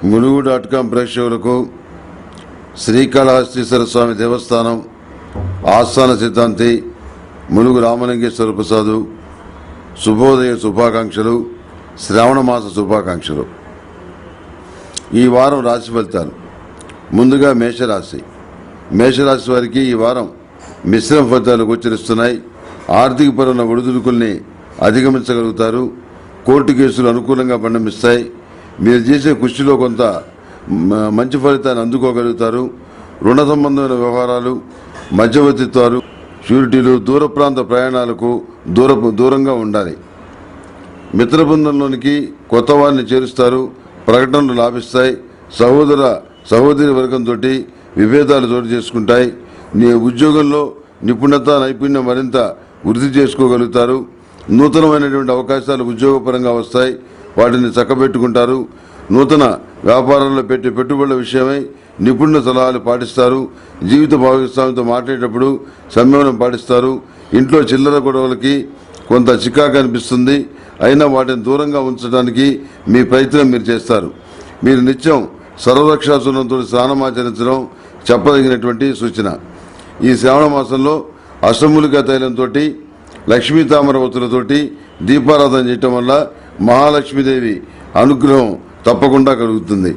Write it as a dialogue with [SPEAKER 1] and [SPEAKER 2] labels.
[SPEAKER 1] ములుగు.com ప్రేక్షకులకు శ్రీకాళహస్తీశ్వర స్వామి దేవస్థానం ఆస్థాన సిద్ధాంతి ములుగు రామలింగేశ్వర ప్రసాద్ శుభోదయ శుభాకాంక్షలు, శ్రావణ మాస శుభాకాంక్షలు. ఈ వారం రాశి ఫలితాలు. ముందుగా మేషరాశి వారికి ఈ వారం మిశ్రమ ఫలితాలు గోచరిస్తున్నాయి. ఆర్థికపరమైన ఒడిదుడుకుల్ని అధిగమించగలుగుతారు. కోర్టు కేసులు అనుకూలంగా పరిణమిస్తాయి. మీరు చేసే కృషిలో కొంత మంచి ఫలితాన్ని అందుకోగలుగుతారు. రుణ సంబంధమైన వ్యవహారాలు, మధ్యవర్తిత్వాలు, షూరిటీలు, దూర ప్రాంత ప్రయాణాలకు దూరంగా ఉండాలి. మిత్ర బృందంలోనికి కొత్త వారిని చేరుస్తారు. ప్రకటనలు లాభిస్తాయి. సహోదరి వర్గంతో విభేదాలు చోటు చేసుకుంటాయి. ఉద్యోగంలో నైపుణ్యం మరింత వృద్ధి చేసుకోగలుగుతారు. నూతనమైనటువంటి అవకాశాలు ఉద్యోగపరంగా వస్తాయి. వాటిని చక్కబెట్టుకుంటారు. నూతన వ్యాపారంలో పెట్టే పెట్టుబడుల విషయమై నిపుణుల సలహాలు పాటిస్తారు. జీవిత భాగస్వామితో మాట్లాడేటప్పుడు సంయమనం పాటిస్తారు. ఇంట్లో చిల్లర గొడవలకి కొంత చికాకు అనిపిస్తుంది. అయినా వాటిని దూరంగా ఉంచడానికి మీ ప్రయత్నం మీరు చేస్తారు. మీరు నిత్యం సర్వరక్షాసునంతో స్నానమాచరించడం చెప్పదగినటువంటి సూచన. ఈ శ్రావణ మాసంలో అష్టమూలికా తైలంతో, లక్ష్మీ తామర ఒత్తులతోటి దీపారాధన చేయటం వల్ల మహాలక్ష్మీదేవి అనుగ్రహం తప్పకుండా కలుగుతుంది.